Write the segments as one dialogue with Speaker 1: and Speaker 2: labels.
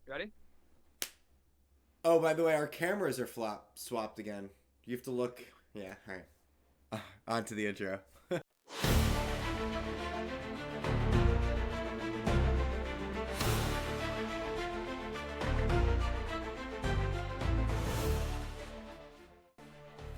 Speaker 1: You ready?
Speaker 2: Oh, by the way, our cameras are swapped again. You have to look. Yeah, all right. On to the intro.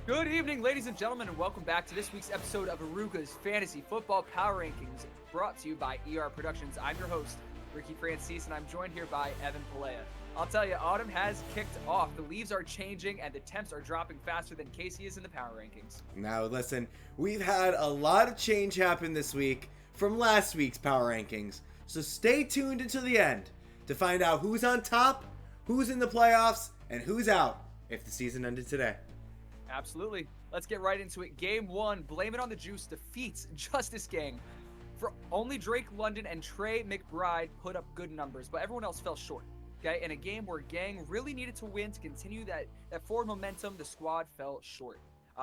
Speaker 1: Good evening, ladies and gentlemen, and welcome back to this week's episode of Aruga's Fantasy Football Power Rankings, brought to you by ER Productions. I'm your host, Ricky Francis, and I'm joined here by Evan Palea. I'll tell you, autumn has kicked off. The leaves are changing, and the temps are dropping faster than Casey is in the power rankings.
Speaker 2: Now, listen, we've had a lot of change happen this week from last week's power rankings, so stay tuned until the end to find out who's on top, who's in the playoffs, and who's out if the season ended today.
Speaker 1: Absolutely. Let's get right into it. Game 1, Blame It on the Juice defeats Justice Gang. For only Drake London and Trey McBride put up good numbers, but everyone else fell short. Okay, in a game where Gang really needed to win to continue that forward momentum, the squad fell short.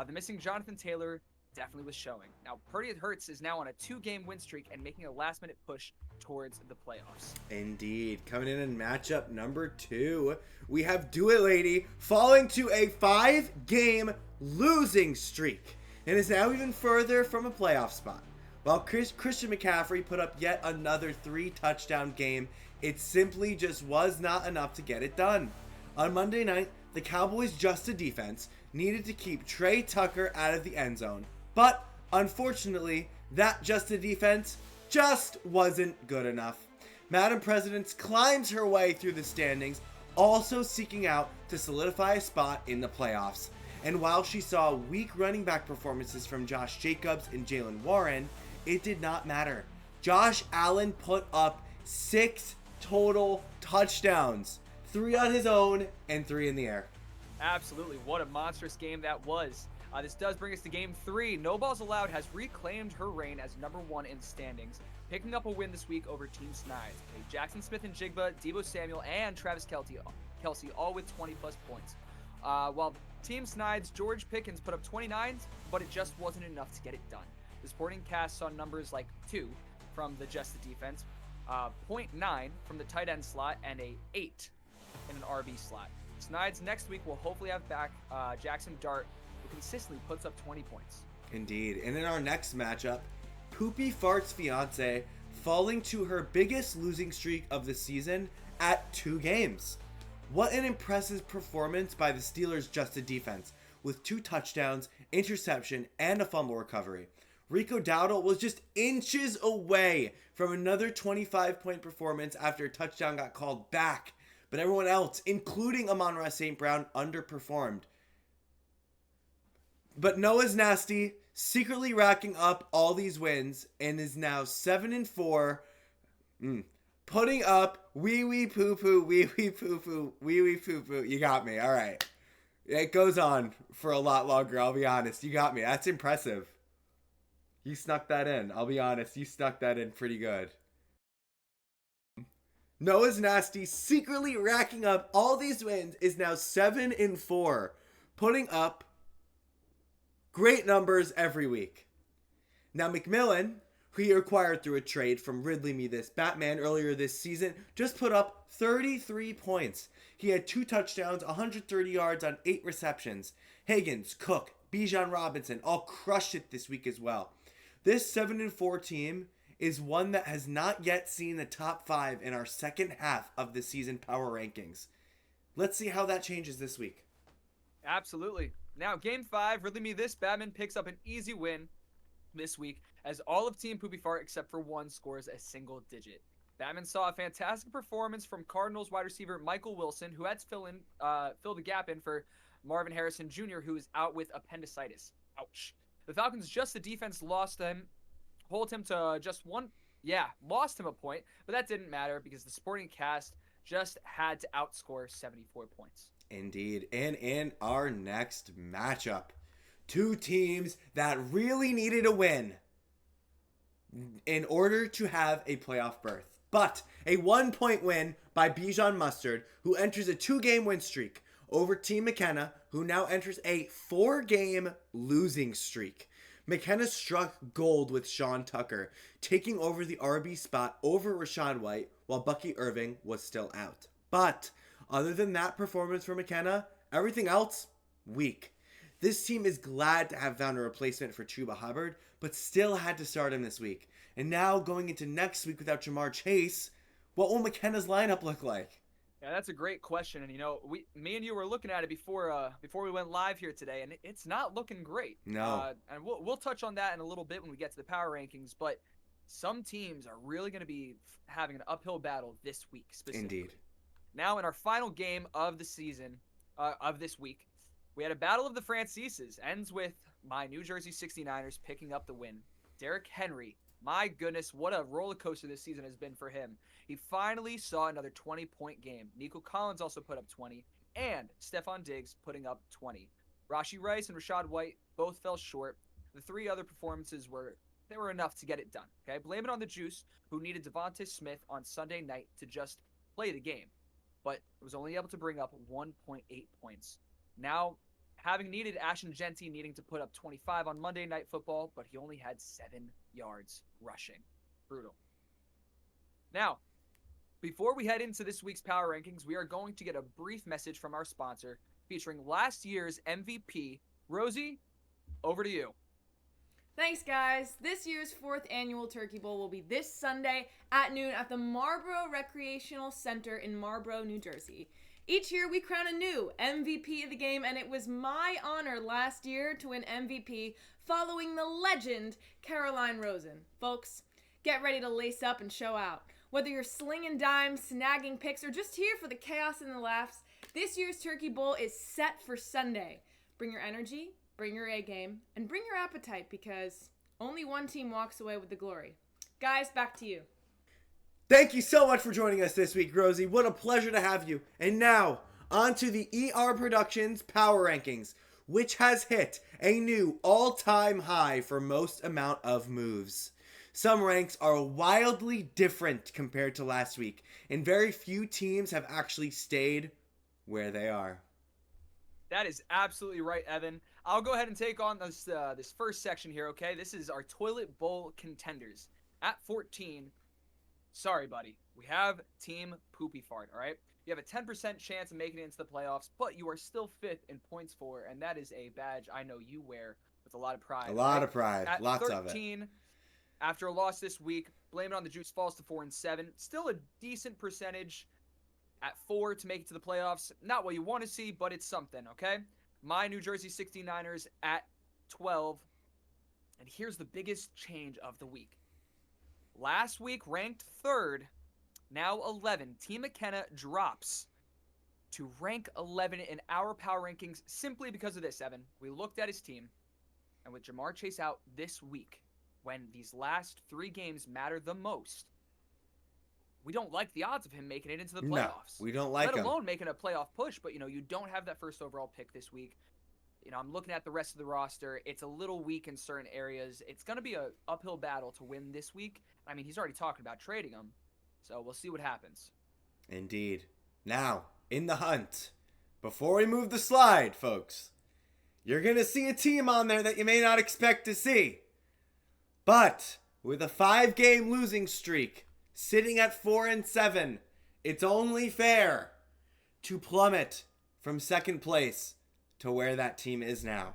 Speaker 1: The missing Jonathan Taylor definitely was showing. Now, Purdy Hurts is now on a 2-game win streak and making a last-minute push towards the playoffs.
Speaker 2: Indeed. Coming in matchup number 2, we have Do It Lady falling to a 5-game losing streak and is now even further from a playoff spot. While Christian McCaffrey put up yet another 3-touchdown game, it simply just was not enough to get it done. On Monday night, the Cowboys' Justice defense needed to keep Trey Tucker out of the end zone, but unfortunately, that Justice defense just wasn't good enough. Madam Presidents climbs her way through the standings, also seeking out to solidify a spot in the playoffs. And while she saw weak running back performances from Josh Jacobs and Jalen Warren, it did not matter. Josh Allen put up 6 total touchdowns, 3 on his own and 3 in the air.
Speaker 1: Absolutely. What a monstrous game that was. This does bring us to Game 3. No Balls Allowed has reclaimed her reign as number 1 in standings, picking up a win this week over Team Snides. Jackson Smith and Jigba, Deebo Samuel, and Travis Kelce all with 20-plus points. While Team Snides' George Pickens put up 29, but it just wasn't enough to get it done. The supporting cast saw numbers like 2 from the Justice defense, 0.9 from the tight end slot, and a 8 in an RB slot. Snides next week will hopefully have back Jackson Dart, who consistently puts up 20 points.
Speaker 2: Indeed. And in our next matchup, Poopy Fart's fiance falling to her biggest losing streak of the season at 2 games. What an impressive performance by the Steelers' Justice defense, with 2 touchdowns, interception, and a fumble recovery. Rico Dowdle was just inches away from another 25-point performance after a touchdown got called back, but everyone else, including Amon-Ra St. Brown, underperformed. But Noah's Nasty secretly racking up all these wins and is now 7-4, putting up wee wee poo poo, wee wee poo poo, wee wee poo poo. You got me. All right. It goes on for a lot longer, I'll be honest. You got me. That's impressive. You snuck that in. I'll be honest. You snuck that in pretty good. Noah's Nasty secretly racking up all these wins is now 7-4, putting up great numbers every week. Now McMillan, who he acquired through a trade from Ridley Me This Batman earlier this season, just put up 33 points. He had 2 touchdowns, 130 yards on 8 receptions. Higgins, Cook, Bijan Robinson all crushed it this week as well. This 7-4 team is one that has not yet seen the top 5 in our second half of the season power rankings. Let's see how that changes this week.
Speaker 1: Absolutely. Now, Game 5, Ridley Me This Batman picks up an easy win this week as all of Team Poopy Fart except for one scores a single digit. Batman saw a fantastic performance from Cardinals wide receiver Michael Wilson, who had to fill the gap in for Marvin Harrison Jr., who is out with appendicitis. Ouch. The Falcons' Justice defense lost him a point, but that didn't matter because the supporting cast just had to outscore 74 points.
Speaker 2: Indeed. And in our next matchup, 2 teams that really needed a win in order to have a playoff berth. But a 1-point win by Bijan Mustard, who enters a 2-game win streak over Team McKenna, who now enters a 4-game losing streak. McKenna struck gold with Sean Tucker, taking over the RB spot over Rachaad White while Bucky Irving was still out. But other than that performance for McKenna, everything else, weak. This team is glad to have found a replacement for Chuba Hubbard, but still had to start him this week. And now going into next week without Jamar Chase, what will McKenna's lineup look like?
Speaker 1: Yeah, that's a great question, and me and you were looking at it before we went live here today, and it's not looking great.
Speaker 2: No.
Speaker 1: And we'll touch on that in a little bit when we get to the power rankings, but some teams are really going to be having an uphill battle this week specifically.
Speaker 2: Indeed.
Speaker 1: Now, in our final game of the season, of this week, we had a battle of the Francises. Ends with my New Jersey 69ers picking up the win. Derrick Henry, my goodness, what a roller coaster this season has been for him. He finally saw another 20-point game. Nico Collins also put up 20, and Stephon Diggs putting up 20. Rashee Rice and Rachaad White both fell short. The three other performances were enough to get it done. Okay, blame it on the juice, who needed Devontae Smith on Sunday night to just play the game, but was only able to bring up 1.8 points. Now, having needed Ashton Jeanty needing to put up 25 on Monday Night Football, but he only had 7 yards rushing. Brutal. Now, before we head into this week's power rankings, we are going to get a brief message from our sponsor featuring last year's MVP. Rosie, over to you.
Speaker 3: Thanks, guys. This year's 4th annual Turkey Bowl will be this Sunday at noon at the Marlboro Recreational Center in Marlboro, New Jersey. Each year, we crown a new MVP of the game, and it was my honor last year to win MVP following the legend, Caroline Rosen. Folks, get ready to lace up and show out. Whether you're slinging dimes, snagging picks, or just here for the chaos and the laughs, this year's Turkey Bowl is set for Sunday. Bring your energy, bring your A game, and bring your appetite, because only one team walks away with the glory. Guys, back to you.
Speaker 2: Thank you so much for joining us this week, Rosie. What a pleasure to have you. And now, on to the ER Productions Power Rankings, which has hit a new all-time high for most amount of moves. Some ranks are wildly different compared to last week, and very few teams have actually stayed where they are.
Speaker 1: That is absolutely right, Evan. I'll go ahead and take on this first section here, okay? This is our Toilet Bowl contenders. At 14, sorry, buddy, we have Team Poopy Fart, all right? You have a 10% chance of making it into the playoffs, but you are still 5th in points for, and that is a badge I know you wear with a lot of pride.
Speaker 2: A lot of pride.
Speaker 1: At
Speaker 2: Lots
Speaker 1: 13,
Speaker 2: of it.
Speaker 1: After a loss this week, blame it on the juice, falls to 4-7. Still a decent percentage at 4 to make it to the playoffs. Not what you want to see, but it's something, okay? My New Jersey 69ers at 12. And here's the biggest change of the week. Last week, ranked 3rd, now 11. Team McKenna drops to rank 11 in our power rankings simply because of this, Evan. We looked at his team, and with Jamar Chase out this week, when these last 3 games matter the most, we don't like the odds of him making it into the playoffs.
Speaker 2: No, we don't like him.
Speaker 1: Let alone making a playoff push, but, you don't have that first overall pick this week. I'm looking at the rest of the roster. It's a little weak in certain areas. It's going to be an uphill battle to win this week. I mean, he's already talking about trading him, so we'll see what happens.
Speaker 2: Indeed. Now, in the hunt, before we move the slide, folks, you're going to see a team on there that you may not expect to see. But with a 5-game losing streak, sitting at 4-7, it's only fair to plummet from 2nd place to where that team is now.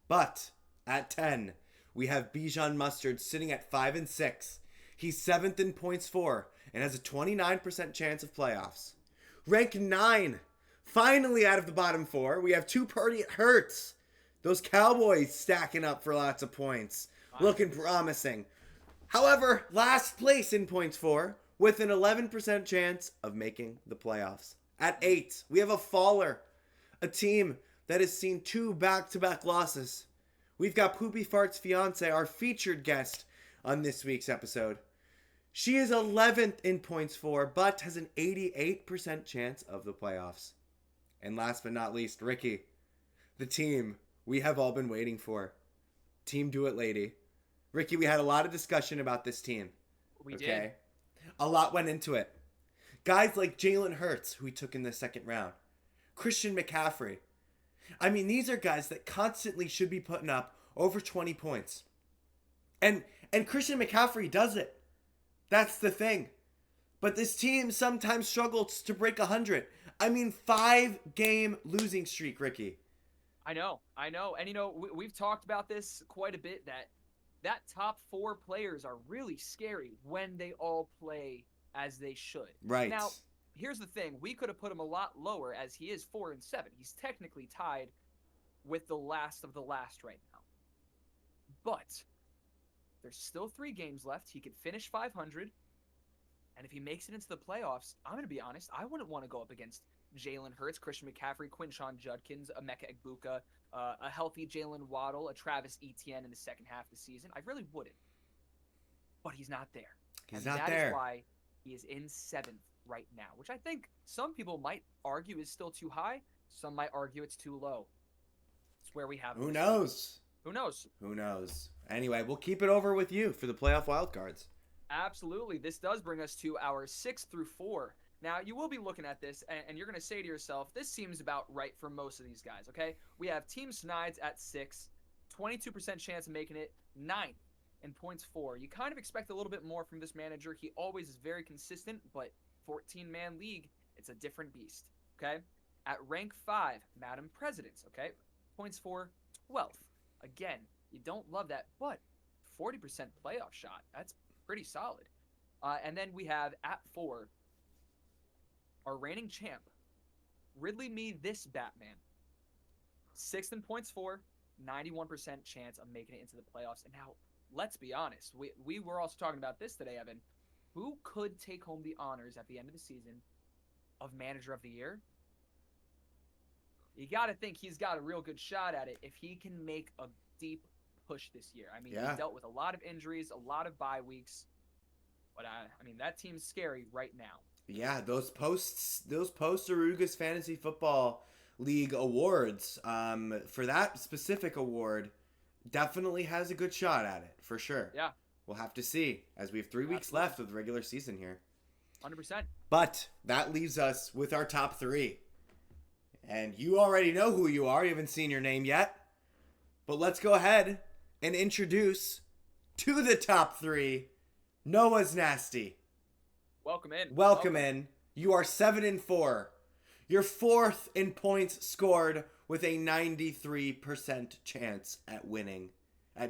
Speaker 2: But at 10, we have Bijan Mustard sitting at 5-6. He's 7th in points for and has a 29% chance of playoffs. Rank 9, finally out of the bottom 4, we have Too Purdy It Hurts. Those Cowboys stacking up for lots of points. Looking promising. However, last place in points for, with an 11% chance of making the playoffs. At 8, we have a faller. A team that has seen 2 back-to-back losses. We've got Poopy Fart's fiance, our featured guest on this week's episode. She is 11th in points for, but has an 88% chance of the playoffs. And last but not least, Ricky. The team we have all been waiting for. Team Do It Lady. Ricky, we had a lot of discussion about this team.
Speaker 1: We did.
Speaker 2: A lot went into it. Guys like Jalen Hurts, who we took in the 2nd round. Christian McCaffrey. I mean, these are guys that constantly should be putting up over 20 points. And Christian McCaffrey does it. That's the thing. But this team sometimes struggles to break 100. I mean, 5-game losing streak, Ricky.
Speaker 1: I know. And, we've talked about this quite a bit, that top 4 players are really scary when they all play as they should.
Speaker 2: Right.
Speaker 1: Now, here's the thing. We could have put him a lot lower, as he is 4-7. He's technically tied with the last of the last right now. But there's still 3 games left. He could finish 500. And if he makes it into the playoffs, I'm going to be honest, I wouldn't want to go up against Jalen Hurts, Christian McCaffrey, Quinshon Judkins, Emeka Egbuka, a healthy Jalen Waddle, a Travis Etienne in the second half of the season. I really wouldn't. But he's not there.
Speaker 2: He's
Speaker 1: and
Speaker 2: not
Speaker 1: that
Speaker 2: there.
Speaker 1: is why he is in 7th right now, which I think some people might argue is still too high. Some might argue it's too low. It's where we have him.
Speaker 2: Who knows?
Speaker 1: Who knows?
Speaker 2: Who knows? Anyway, we'll keep it over with you for the playoff wildcards.
Speaker 1: Absolutely. This does bring us to our 6 through 4. Now, you will be looking at this, and you're going to say to yourself, this seems about right for most of these guys, okay? We have Team Snides at 6, 22% chance of making it, 9th in points 4. You kind of expect a little bit more from this manager. He always is very consistent, but 14-man league, it's a different beast, okay? At rank 5, Madam Presidents, okay? Points 4, 12th. Again, you don't love that, but 40% playoff shot. That's pretty solid. And then we have at 4, our reigning champ, Ridley Me This Batman. 6th in points 4, 91% chance of making it into the playoffs. And now, let's be honest. We were also talking about this today, Evan. Who could take home the honors at the end of the season of Manager of the Year? You got to think he's got a real good shot at it if he can make a deep push this year. I mean,
Speaker 2: Yeah.
Speaker 1: He dealt with a lot of injuries, a lot of bye weeks. But, I mean, that team's scary right now.
Speaker 2: Yeah, those post Arugas Fantasy Football League awards, for that specific award, definitely has a good shot at it, for sure.
Speaker 1: Yeah.
Speaker 2: We'll have to see, as we have 3 weeks
Speaker 1: Absolutely.
Speaker 2: left of the regular season here.
Speaker 1: 100%.
Speaker 2: But that leaves us with our top 3. And you already know who you are. You haven't seen your name yet. But let's go ahead and introduce to the top 3, Noah's Nasty.
Speaker 1: Welcome in.
Speaker 2: Welcome in. You are 7-4. You're 4th in points scored with a 93% chance at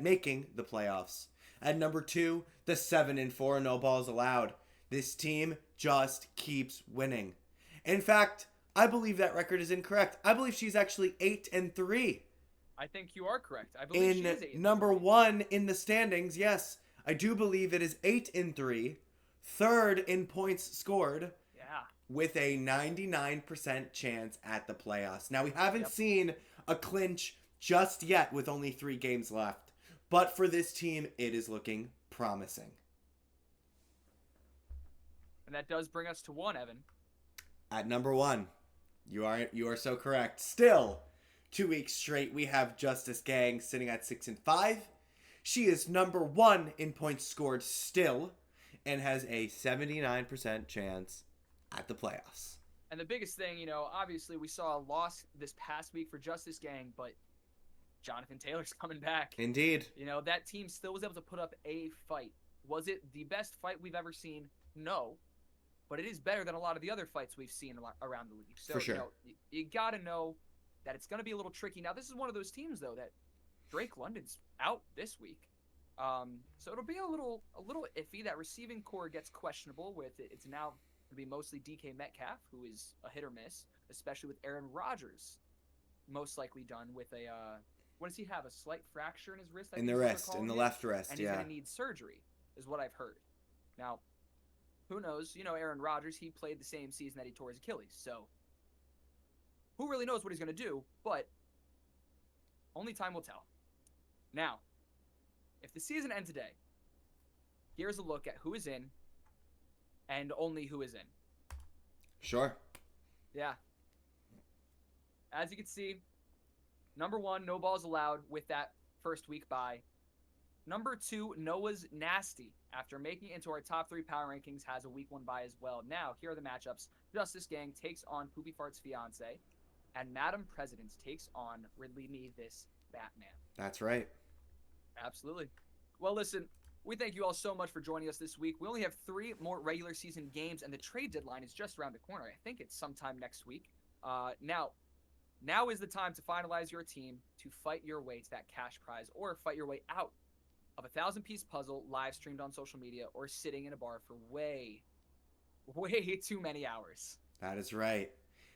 Speaker 2: making the playoffs. At number 2, the 7-4, no balls allowed. This team just keeps winning. In fact, I believe that record is incorrect. I believe she's actually 8-3.
Speaker 1: I think you are correct. I believe she is 8.
Speaker 2: Number 1 in the standings, yes, I do believe it is 8-3. 3rd in points scored.
Speaker 1: Yeah.
Speaker 2: With a 99% chance at the playoffs. Now, we haven't seen a clinch just yet with only 3 games left. But for this team, it is looking promising.
Speaker 1: And that does bring us to 1, Evan.
Speaker 2: At number 1, you are so correct. Still, 2 weeks straight, we have Justice Gang sitting at 6-5. She is number 1 in points scored still, and has a 79% chance at the playoffs.
Speaker 1: And the biggest thing, obviously we saw a loss this past week for Justice Gang, but Jonathan Taylor's coming back.
Speaker 2: Indeed.
Speaker 1: That team still was able to put up a fight. Was it the best fight we've ever seen? No. But it is better than a lot of the other fights we've seen around the league. So,
Speaker 2: For sure.
Speaker 1: You got to know that it's going to be a little tricky. Now, this is one of those teams, though, that Drake London's out this week. So it'll be a little iffy. That receiving core gets questionable with it. It's now going to be mostly DK Metcalf, who is a hit or miss, especially with Aaron Rodgers, most likely done with a what does he have? A slight fracture in his wrist?
Speaker 2: In the left wrist,
Speaker 1: and he's going to need surgery, is what I've heard. Now, who knows? Aaron Rodgers, he played the same season that he tore his Achilles, so who really knows what he's going to do? But only time will tell. Now, if the season ends today, here's a look at who is in and only who is in.
Speaker 2: Sure.
Speaker 1: Yeah. As you can see, number 1, no balls allowed with that first week bye. Number 2, Noah's Nasty, after making it into our top 3 power rankings, has a week 1 bye as well. Now, here are the matchups. Justice Gang takes on Poopy Fart's fiance, and Madam Presidents takes on Ridley Me This Batman.
Speaker 2: That's right.
Speaker 1: Absolutely. Well, listen, We thank you all so much for joining us this week. We only have 3 more regular season games, and the trade deadline is just around the corner. I think it's sometime next week. Now is the time to finalize your team to fight your way to that cash prize or fight your way out of a 1,000-piece puzzle live streamed on social media or sitting in a bar for way too many hours.
Speaker 2: That is right.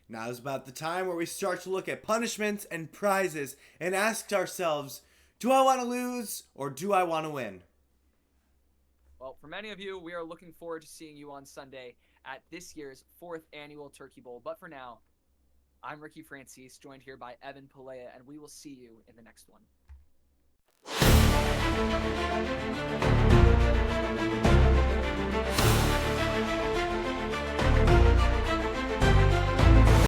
Speaker 2: Now is about the time where we start to look at punishments and prizes and ask ourselves, do I want to lose or do I want to win?
Speaker 1: Well, for many of you, we are looking forward to seeing you on Sunday at this year's 4th annual Turkey Bowl. But for now, I'm Ricky Francis, joined here by Evan Palea, and we will see you in the next one.